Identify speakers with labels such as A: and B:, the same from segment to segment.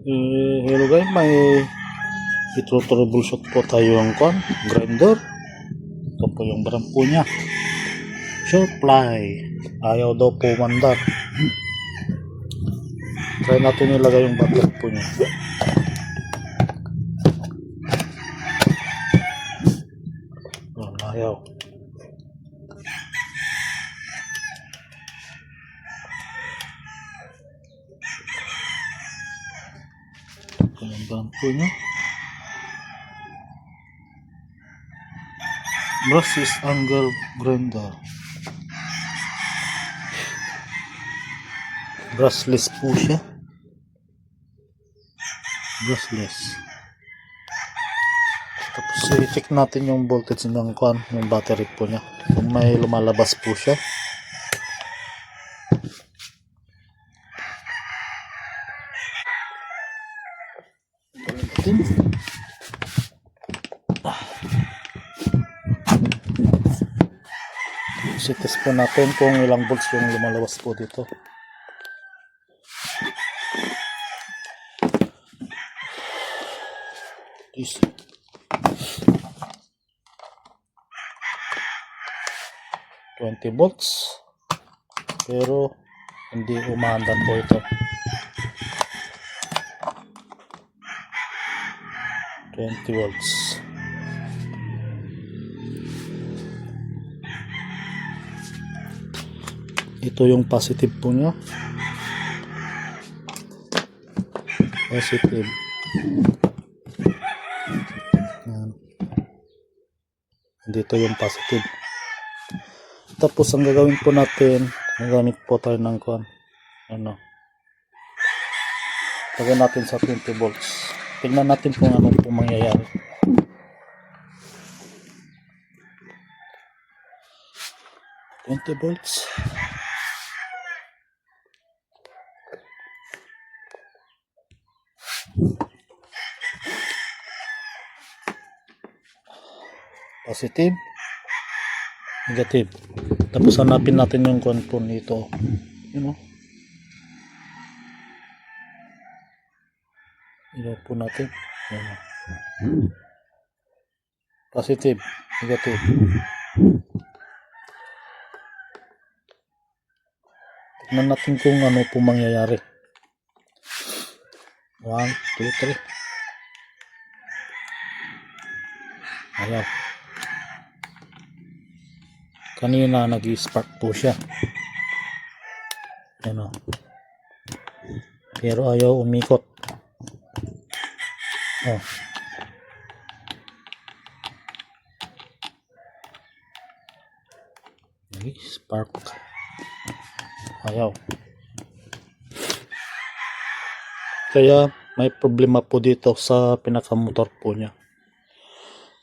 A: Hello guys, may ito-troubleshoot po tayo ang grinder. Ito po yung brand po niya. Surefly. Ayaw daw po mandar. Try natin ilagay yung battery po niya. Ayaw. Ito yung brand po niya. Brushless angle grinder. Brushless po siya. Brushless. Tapos i-check natin yung voltage ng yung battery po niya. Kung may lumalabas po siya. Test po natin kung ilang volts yung lumalabas po dito. This 20 volts, pero hindi umaandar po ito. 20 volts. Ito yung positive po niya. Positive. Dito yung positive. Tapos ang gagawin po natin, gagamit po tayo ng lagyan natin sa 20 volts. Tingnan natin kung ano po mangyayari. Volts. Positive, negative. Tapos hanapin natin yung po nito. Ilaw po natin. Positive, negative. Tignan natin kung ano po mangyayari. 1, 2, 3. Ayaw. Kanina nag-spark po siya. Pero ayaw umikot. Spark. Ayaw. Kaya may problema po dito sa pinakamotor po niya.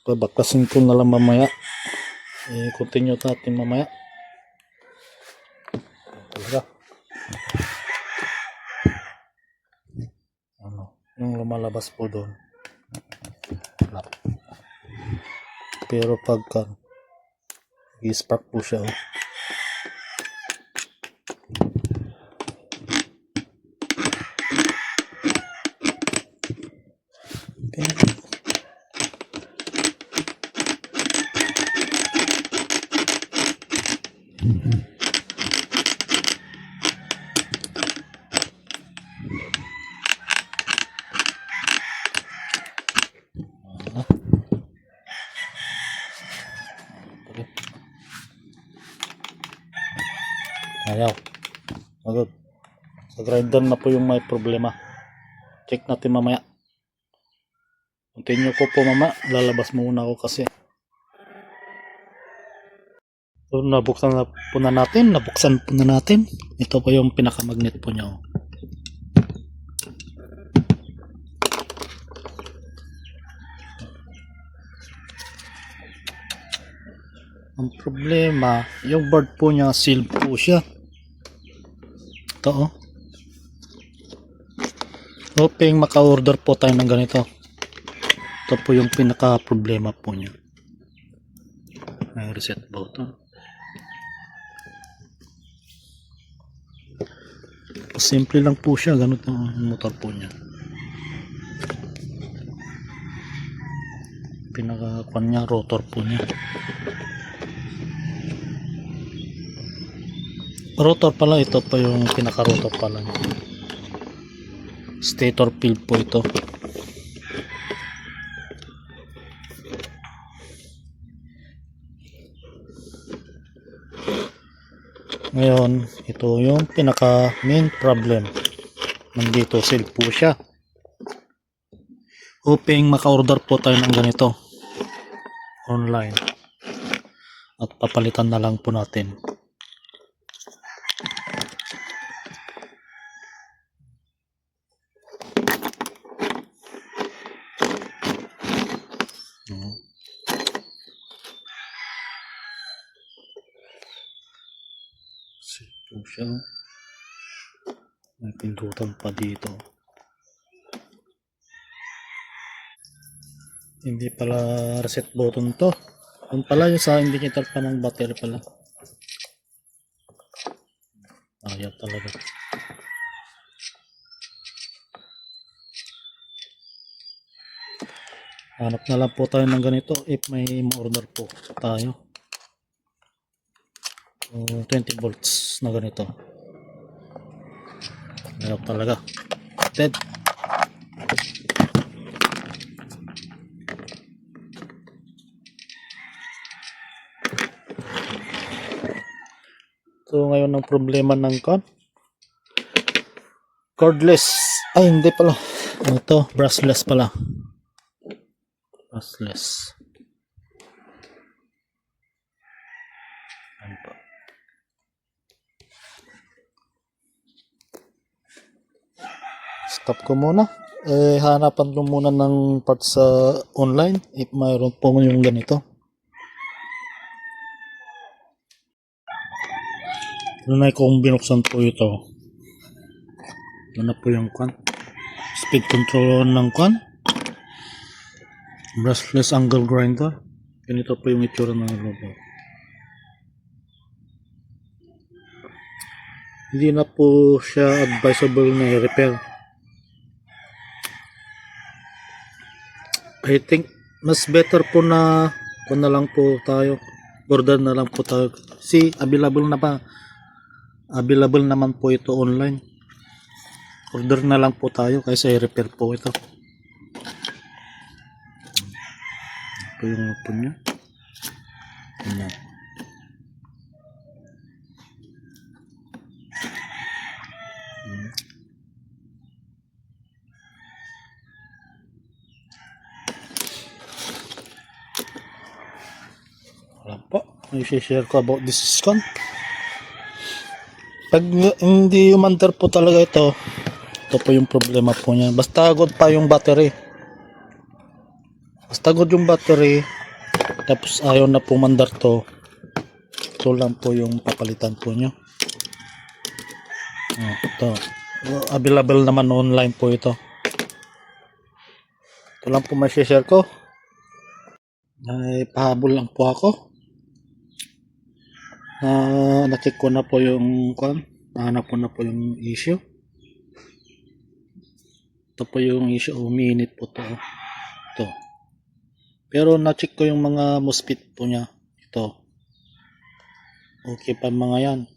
A: Baklasin ko na lang mamaya. I-continue natin mamaya. Talaga. Yung lumalabas po doon. Pero pagka i-spark po siya. Ayaw. Agad. Sa grinder na po yung may problema. Check natin mamaya. Continue ko po mamaya. Lalabas muna ako kasi. So, nabuksan po na natin. Ito po yung pinakamagnet po niya. Ang problema, yung board po niya, sealed po siya. Ito hoping maka-order po tayo ng ganito. Ito po yung pinaka problema po niya. May reset button. Simple lang po siya, ganun ang motor po niya. pinaka-kwan niya, rotor po niya. Rotor pala, ito pa yung pinaka-rotor pala niya. Stator field po ito. Ngayon, ito yung pinaka main problem. Nandito sale po siya. Hoping maka-order po tayo ng ganito online. At papalitan na lang po natin. Ito siya. May pindutan pa dito. Hindi pala reset button to. Yung pala yung sa indicator pa ng battery pala. Ayaw talaga. Hanap na lang po tayo ng ganito if may order po tayo. 20 volts na ganito. Ayaw talaga. Dead. So ngayon ang problema ng cordless. Ay hindi pala. Ito brushless pala. Brushless. Ayan po. Stop ko muna. Hanapan ko muna ng parts sa online if mayroon po yung ganito. Tunay kong binuksan po ito. Ito na po yung speed control ng brushless angle grinder. Ganito po yung itsura ng logo. Hindi na po siya advisable na i-repair. I think mas better po na kung na lang po tayo, order na lang po tayo. Available naman po ito online. Order na lang po tayo kaysa i-repair po ito. Ito yung open niya. Ayan. Wala po. May share ko about this con. Pag hindi umandar po talaga ito po yung problema po niya. Basta good pa yung battery. Basta good yung battery, tapos ayaw na pumandar to. Ito lang po yung papalitan po nyo. Ito. Available naman online po ito. Ito lang po may share ko. Ay, pahabol lang po ako. Na-check ko na po yung nahanap ko na po yung issue. Ito po yung issue. Uminit po to. Ito. Pero na-check ko yung mga MOSFET po niya. Ito. Okay pa mga yan.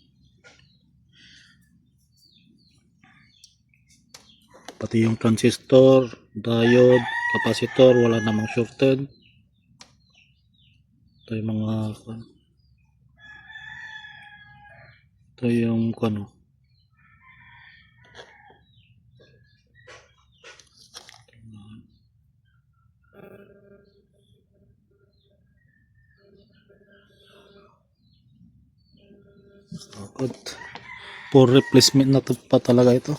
A: Pati yung transistor, diode, capacitor, wala namang shorted. Ito yung mga ito yung for replacement na to pa talaga ito.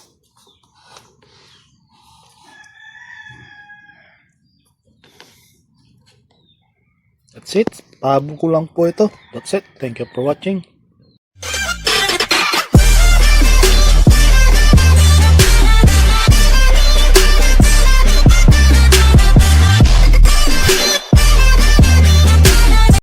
A: That's it. Pahabol ko lang po ito. That's it. Thank you for watching.